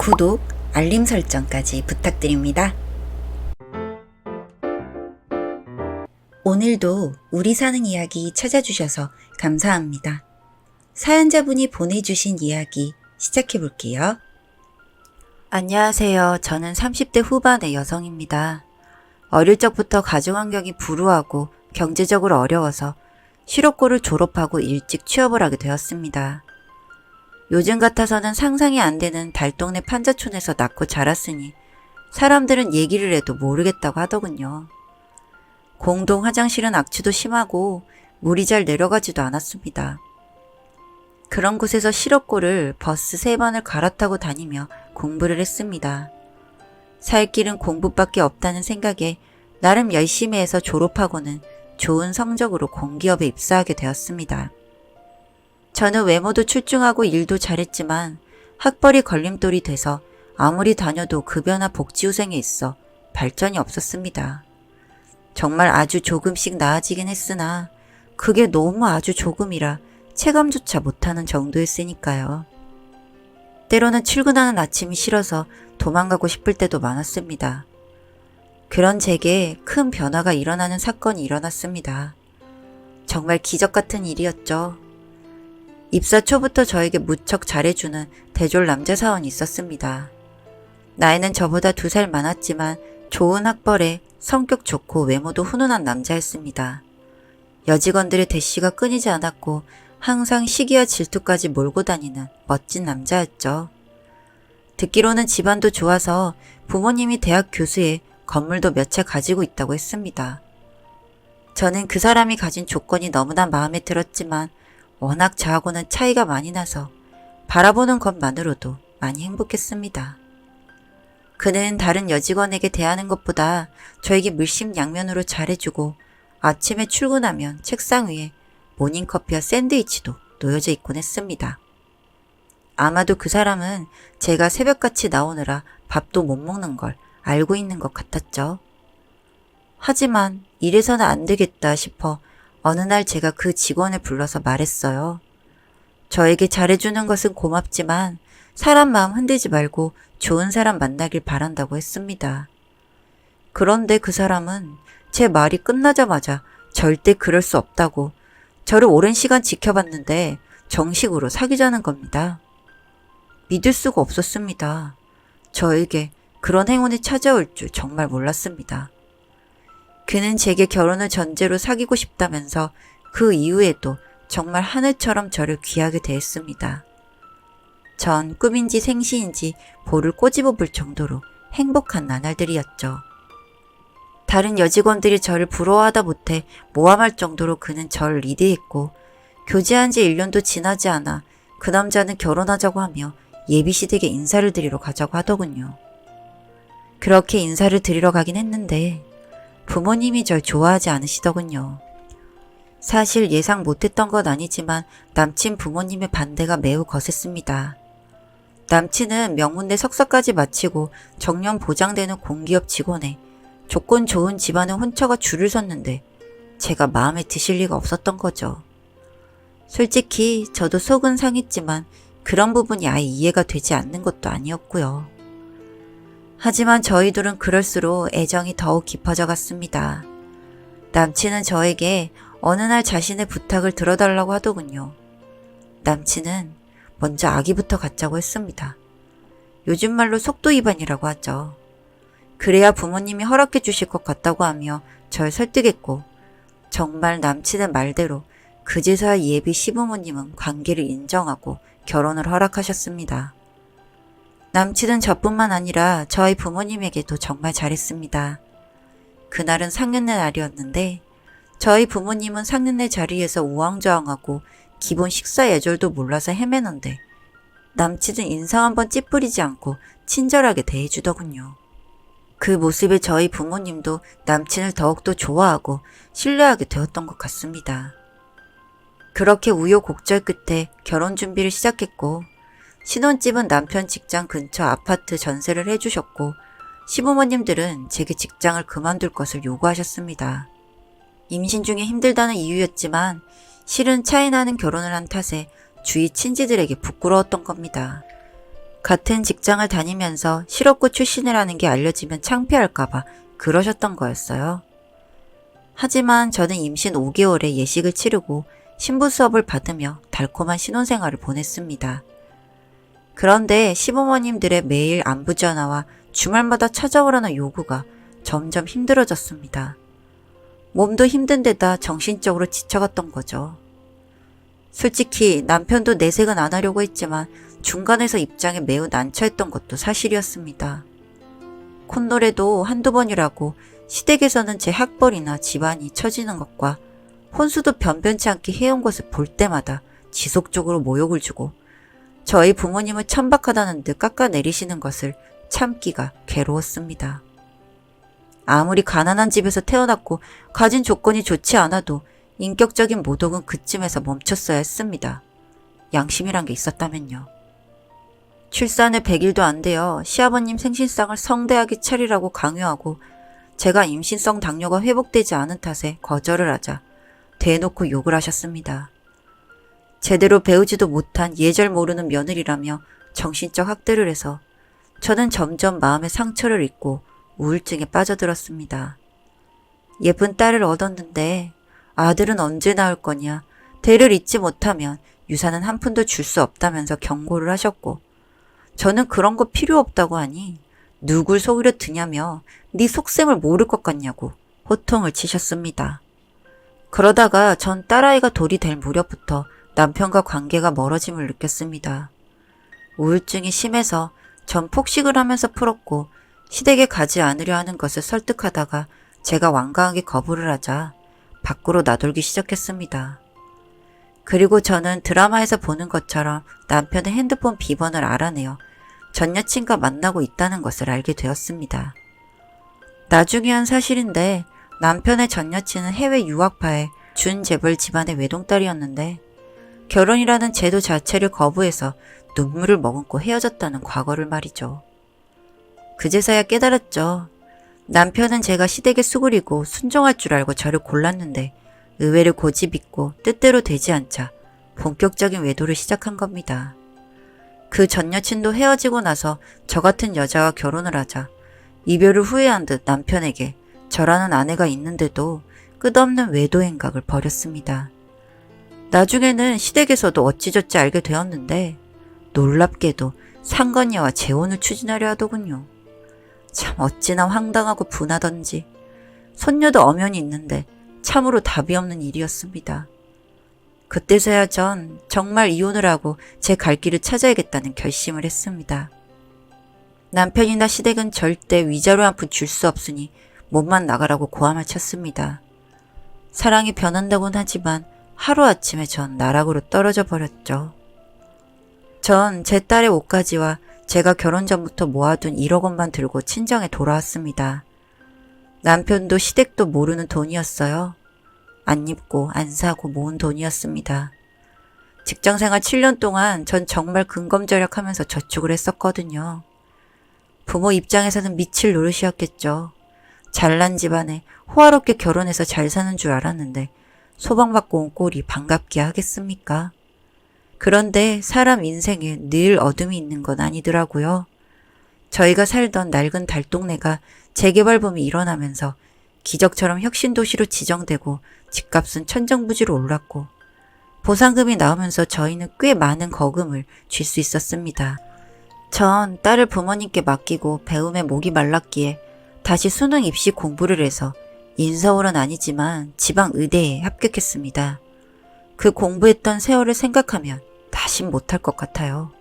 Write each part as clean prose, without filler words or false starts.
구독, 알림 설정까지 부탁드립니다. 오늘도 우리 사는 이야기 찾아주셔서 감사합니다. 사연자분이 보내주신 이야기 시작해볼게요. 안녕하세요. 저는 30대 후반의 여성입니다. 어릴 적부터 가정환경이 불우하고 경제적으로 어려워서 실업고를 졸업하고 일찍 취업을 하게 되었습니다. 요즘 같아서는 상상이 안 되는 달동네 판자촌에서 낳고 자랐으니 사람들은 얘기를 해도 모르겠다고 하더군요. 공동 화장실은 악취도 심하고 물이 잘 내려가지도 않았습니다. 그런 곳에서 실업고를 버스 3번을 갈아타고 다니며 공부를 했습니다. 살 길은 공부밖에 없다는 생각에 나름 열심히 해서 졸업하고는 좋은 성적으로 공기업에 입사하게 되었습니다. 저는 외모도 출중하고 일도 잘했지만 학벌이 걸림돌이 돼서 아무리 다녀도 급여나 복지후생에 있어 발전이 없었습니다. 정말 아주 조금씩 나아지긴 했으나 그게 너무 아주 조금이라 체감조차 못하는 정도였으니까요. 때로는 출근하는 아침이 싫어서 도망가고 싶을 때도 많았습니다. 그런 제게 큰 변화가 일어나는 사건이 일어났습니다. 정말 기적 같은 일이었죠. 입사 초부터 저에게 무척 잘해주는 대졸 남자 사원이 있었습니다. 나이는 저보다 2살 많았지만 좋은 학벌에 성격 좋고 외모도 훈훈한 남자였습니다. 여직원들의 대시가 끊이지 않았고 항상 시기와 질투까지 몰고 다니는 멋진 남자였죠. 듣기로는 집안도 좋아서 부모님이 대학 교수에 건물도 몇 채 가지고 있다고 했습니다. 저는 그 사람이 가진 조건이 너무나 마음에 들었지만 워낙 저하고는 차이가 많이 나서 바라보는 것만으로도 많이 행복했습니다. 그는 다른 여직원에게 대하는 것보다 저에게 물심양면으로 잘해주고 아침에 출근하면 책상 위에 모닝커피와 샌드위치도 놓여져 있곤 했습니다. 아마도 그 사람은 제가 새벽같이 나오느라 밥도 못 먹는 걸 알고 있는 것 같았죠. 하지만 이래서는 안 되겠다 싶어 어느 날 제가 그 직원을 불러서 말했어요. 저에게 잘해주는 것은 고맙지만 사람 마음 흔들지 말고 좋은 사람 만나길 바란다고 했습니다. 그런데 그 사람은 제 말이 끝나자마자 절대 그럴 수 없다고 저를 오랜 시간 지켜봤는데 정식으로 사귀자는 겁니다. 믿을 수가 없었습니다. 저에게 그런 행운이 찾아올 줄 정말 몰랐습니다. 그는 제게 결혼을 전제로 사귀고 싶다면서 그 이후에도 정말 하늘처럼 저를 귀하게 대했습니다. 전 꿈인지 생시인지 볼을 꼬집어 볼 정도로 행복한 나날들이었죠. 다른 여직원들이 저를 부러워하다 못해 모함할 정도로 그는 저를 리드했고 교제한 지 1년도 지나지 않아 그 남자는 결혼하자고 하며 예비시댁에 인사를 드리러 가자고 하더군요. 그렇게 인사를 드리러 가긴 했는데 부모님이 절 좋아하지 않으시더군요. 사실 예상 못했던 건 아니지만 남친 부모님의 반대가 매우 거셌습니다. 남친은 명문대 석사까지 마치고 정년 보장되는 공기업 직원에 조건 좋은 집안을 훔쳐가 줄을 섰는데 제가 마음에 드실 리가 없었던 거죠. 솔직히 저도 속은 상했지만 그런 부분이 아예 이해가 되지 않는 것도 아니었고요. 하지만 저희 둘은 그럴수록 애정이 더욱 깊어져 갔습니다. 남친은 저에게 어느 날 자신의 부탁을 들어달라고 하더군요. 남친은 먼저 아기부터 갖자고 했습니다. 요즘 말로 속도 위반이라고 하죠. 그래야 부모님이 허락해 주실 것 같다고 하며 절 설득했고 정말 남친의 말대로 그제서야 예비 시부모님은 관계를 인정하고 결혼을 허락하셨습니다. 남친은 저뿐만 아니라 저희 부모님에게도 정말 잘했습니다. 그날은 상견례 날이었는데 저희 부모님은 상견례 자리에서 우왕좌왕하고 기본 식사 예절도 몰라서 헤매는데 남친은 인상 한번 찌푸리지 않고 친절하게 대해주더군요. 그 모습에 저희 부모님도 남친을 더욱더 좋아하고 신뢰하게 되었던 것 같습니다. 그렇게 우여곡절 끝에 결혼 준비를 시작했고 신혼집은 남편 직장 근처 아파트 전세를 해주셨고 시부모님들은 제게 직장을 그만둘 것을 요구하셨습니다. 임신 중에 힘들다는 이유였지만 실은 차이 나는 결혼을 한 탓에 주위 친지들에게 부끄러웠던 겁니다. 같은 직장을 다니면서 실업고 출신이라는 게 알려지면 창피할까봐 그러셨던 거였어요. 하지만 저는 임신 5개월에 예식을 치르고 신부 수업을 받으며 달콤한 신혼생활을 보냈습니다. 그런데 시부모님들의 매일 안부 전화와 주말마다 찾아오라는 요구가 점점 힘들어졌습니다. 몸도 힘든 데다 정신적으로 지쳐갔던 거죠. 솔직히 남편도 내색은 안 하려고 했지만 중간에서 입장에 매우 난처했던 것도 사실이었습니다. 콧노래도 한두 번이라고 시댁에서는 제 학벌이나 집안이 처지는 것과 혼수도 변변치 않게 해온 것을 볼 때마다 지속적으로 모욕을 주고 저희 부모님을 천박하다는 듯 깎아내리시는 것을 참기가 괴로웠습니다. 아무리 가난한 집에서 태어났고 가진 조건이 좋지 않아도 인격적인 모독은 그쯤에서 멈췄어야 했습니다. 양심이란 게 있었다면요. 출산을 100일도 안 되어 시아버님 생신상을 성대하게 차리라고 강요하고 제가 임신성 당뇨가 회복되지 않은 탓에 거절을 하자 대놓고 욕을 하셨습니다. 제대로 배우지도 못한 예절 모르는 며느리라며 정신적 학대를 해서 저는 점점 마음의 상처를 입고 우울증에 빠져들었습니다. 예쁜 딸을 얻었는데 아들은 언제 낳을 거냐, 대를 잇지 못하면 유산은 한 푼도 줄 수 없다면서 경고를 하셨고 저는 그런 거 필요 없다고 하니 누굴 속이려 드냐며 네 속셈을 모를 것 같냐고 호통을 치셨습니다. 그러다가 전 딸아이가 돌이 될 무렵부터 남편과 관계가 멀어짐을 느꼈습니다. 우울증이 심해서 전 폭식을 하면서 풀었고 시댁에 가지 않으려 하는 것을 설득하다가 제가 완강하게 거부를 하자 밖으로 나돌기 시작했습니다. 그리고 저는 드라마에서 보는 것처럼 남편의 핸드폰 비번을 알아내어 전 여친과 만나고 있다는 것을 알게 되었습니다. 나중에 한 사실인데 남편의 전 여친은 해외 유학파의 준재벌 집안의 외동딸이었는데 결혼이라는 제도 자체를 거부해서 눈물을 머금고 헤어졌다는 과거를 말이죠. 그제서야 깨달았죠. 남편은 제가 시댁에 수그리고 순종할 줄 알고 저를 골랐는데 의외로 고집 있고 뜻대로 되지 않자 본격적인 외도를 시작한 겁니다. 그 전 여친도 헤어지고 나서 저 같은 여자와 결혼을 하자 이별을 후회한 듯 남편에게 저라는 아내가 있는데도 끝없는 외도 행각을 벌였습니다. 나중에는 시댁에서도 어찌저찌 알게 되었는데 놀랍게도 상건녀와 재혼을 추진하려 하더군요. 참 어찌나 황당하고 분하던지 손녀도 엄연히 있는데 참으로 답이 없는 일이었습니다. 그때서야 전 정말 이혼을 하고 제 갈 길을 찾아야겠다는 결심을 했습니다. 남편이나 시댁은 절대 위자료 한 푼 줄 수 없으니 몸만 나가라고 고함을 쳤습니다. 사랑이 변한다곤 하지만 하루아침에 전 나락으로 떨어져 버렸죠. 전 제 딸의 옷가지와 제가 결혼 전부터 모아둔 1억 원만 들고 친정에 돌아왔습니다. 남편도 시댁도 모르는 돈이었어요. 안 입고 안 사고 모은 돈이었습니다. 직장생활 7년 동안 전 정말 근검절약하면서 저축을 했었거든요. 부모 입장에서는 미칠 노릇이었겠죠. 잘난 집안에 호화롭게 결혼해서 잘 사는 줄 알았는데 소방받고 온 꼴이 반갑게 하겠습니까? 그런데 사람 인생에 늘 어둠이 있는 건 아니더라고요. 저희가 살던 낡은 달동네가 재개발붐이 일어나면서 기적처럼 혁신도시로 지정되고 집값은 천정부지로 올랐고 보상금이 나오면서 저희는 꽤 많은 거금을 쥘 수 있었습니다. 전 딸을 부모님께 맡기고 배움에 목이 말랐기에 다시 수능 입시 공부를 해서 인서울은 아니지만 지방 의대에 합격했습니다. 그 공부했던 세월을 생각하면 다신 못할 것 같아요.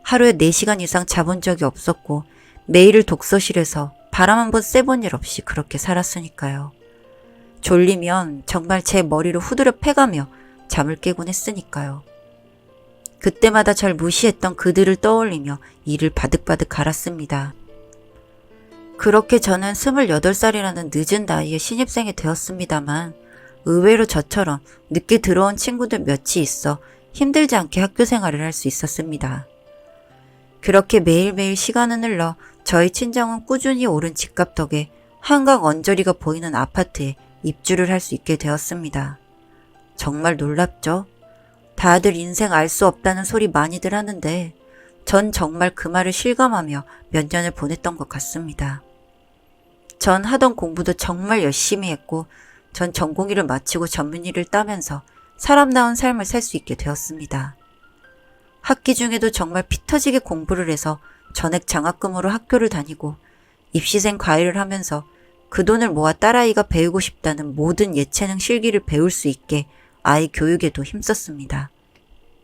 하루에 4시간 이상 자본 적이 없었고 매일을 독서실에서 바람 한 번 쐬본 일 없이 그렇게 살았으니까요. 졸리면 정말 제 머리로 후드려 패가며 잠을 깨곤 했으니까요. 그때마다 절 무시했던 그들을 떠올리며 이를 바득바득 갈았습니다. 그렇게 저는 28살이라는 늦은 나이에 신입생이 되었습니다만 의외로 저처럼 늦게 들어온 친구들 몇이 있어 힘들지 않게 학교 생활을 할 수 있었습니다. 그렇게 매일매일 시간은 흘러 저희 친정은 꾸준히 오른 집값 덕에 한강 언저리가 보이는 아파트에 입주를 할 수 있게 되었습니다. 정말 놀랍죠? 다들 인생 알 수 없다는 소리 많이들 하는데 전 정말 그 말을 실감하며 몇 년을 보냈던 것 같습니다. 전 하던 공부도 정말 열심히 했고 전 전공의를 마치고 전문의를 따면서 사람다운 삶을 살 수 있게 되었습니다. 학기 중에도 정말 피 터지게 공부를 해서 전액 장학금으로 학교를 다니고 입시생 과외를 하면서 그 돈을 모아 딸아이가 배우고 싶다는 모든 예체능 실기를 배울 수 있게 아이 교육에도 힘썼습니다.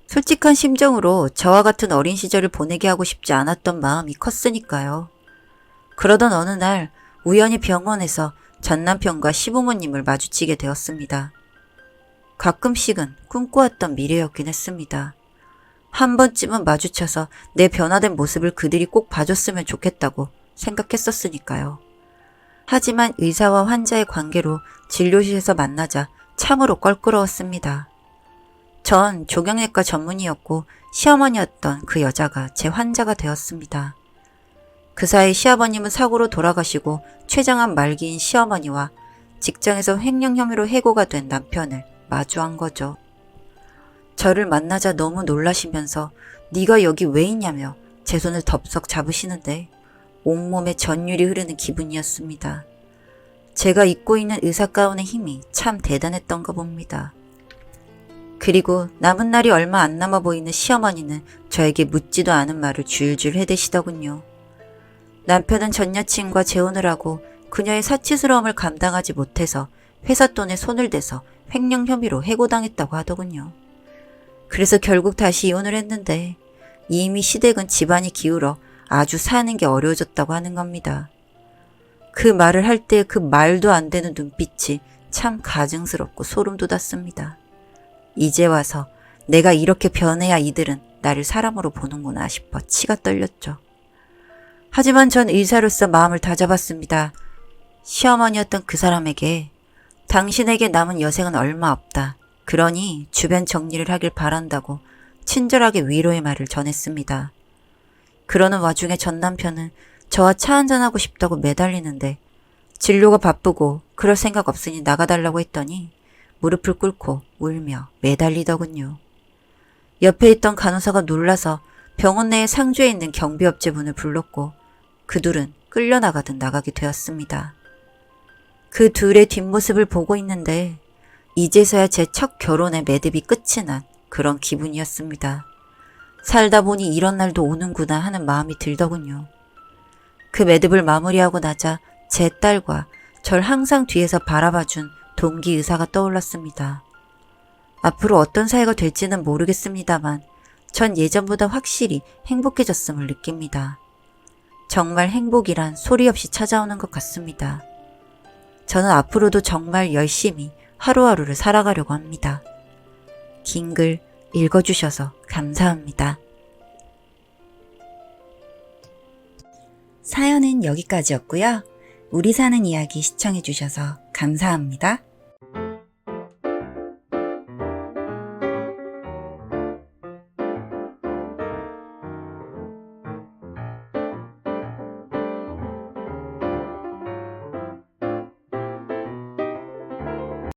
솔직한 심정으로 저와 같은 어린 시절을 보내게 하고 싶지 않았던 마음이 컸으니까요. 그러던 어느 날 우연히 병원에서 전남편과 시부모님을 마주치게 되었습니다. 가끔씩은 꿈꿔왔던 미래였긴 했습니다. 한 번쯤은 마주쳐서 내 변화된 모습을 그들이 꼭 봐줬으면 좋겠다고 생각했었으니까요. 하지만 의사와 환자의 관계로 진료실에서 만나자 참으로 껄끄러웠습니다. 전 조경내과 전문의였고 시어머니였던 그 여자가 제 환자가 되었습니다. 그 사이 시아버님은 사고로 돌아가시고 췌장암 말기인 시어머니와 직장에서 횡령 혐의로 해고가 된 남편을 마주한 거죠. 저를 만나자 너무 놀라시면서 네가 여기 왜 있냐며 제 손을 덥석 잡으시는데 온몸에 전율이 흐르는 기분이었습니다. 제가 입고 있는 의사 가운의 힘이 참 대단했던가 봅니다. 그리고 남은 날이 얼마 안 남아 보이는 시어머니는 저에게 묻지도 않은 말을 줄줄 해대시더군요. 남편은 전 여친과 재혼을 하고 그녀의 사치스러움을 감당하지 못해서 회사 돈에 손을 대서 횡령 혐의로 해고당했다고 하더군요. 그래서 결국 다시 이혼을 했는데 이미 시댁은 집안이 기울어 아주 사는 게 어려워졌다고 하는 겁니다. 그 말을 할 때 그 말도 안 되는 눈빛이 참 가증스럽고 소름 돋았습니다. 이제 와서 내가 이렇게 변해야 이들은 나를 사람으로 보는구나 싶어 치가 떨렸죠. 하지만 전 의사로서 마음을 다잡았습니다. 시어머니였던 그 사람에게 당신에게 남은 여생은 얼마 없다. 그러니 주변 정리를 하길 바란다고 친절하게 위로의 말을 전했습니다. 그러는 와중에 전 남편은 저와 차 한잔하고 싶다고 매달리는데 진료가 바쁘고 그럴 생각 없으니 나가달라고 했더니 무릎을 꿇고 울며 매달리더군요. 옆에 있던 간호사가 놀라서 병원 내에 상주에 있는 경비업체 분을 불렀고 그 둘은 끌려나가듯 나가게 되었습니다. 그 둘의 뒷모습을 보고 있는데 이제서야 제 첫 결혼의 매듭이 끝이 난 그런 기분이었습니다. 살다 보니 이런 날도 오는구나 하는 마음이 들더군요. 그 매듭을 마무리하고 나자 제 딸과 절 항상 뒤에서 바라봐준 동기 의사가 떠올랐습니다. 앞으로 어떤 사이가 될지는 모르겠습니다만 전 예전보다 확실히 행복해졌음을 느낍니다. 정말 행복이란 소리 없이 찾아오는 것 같습니다. 저는 앞으로도 정말 열심히 하루하루를 살아가려고 합니다. 긴 글 읽어주셔서 감사합니다. 사연은 여기까지였고요. 우리 사는 이야기 시청해주셔서 감사합니다.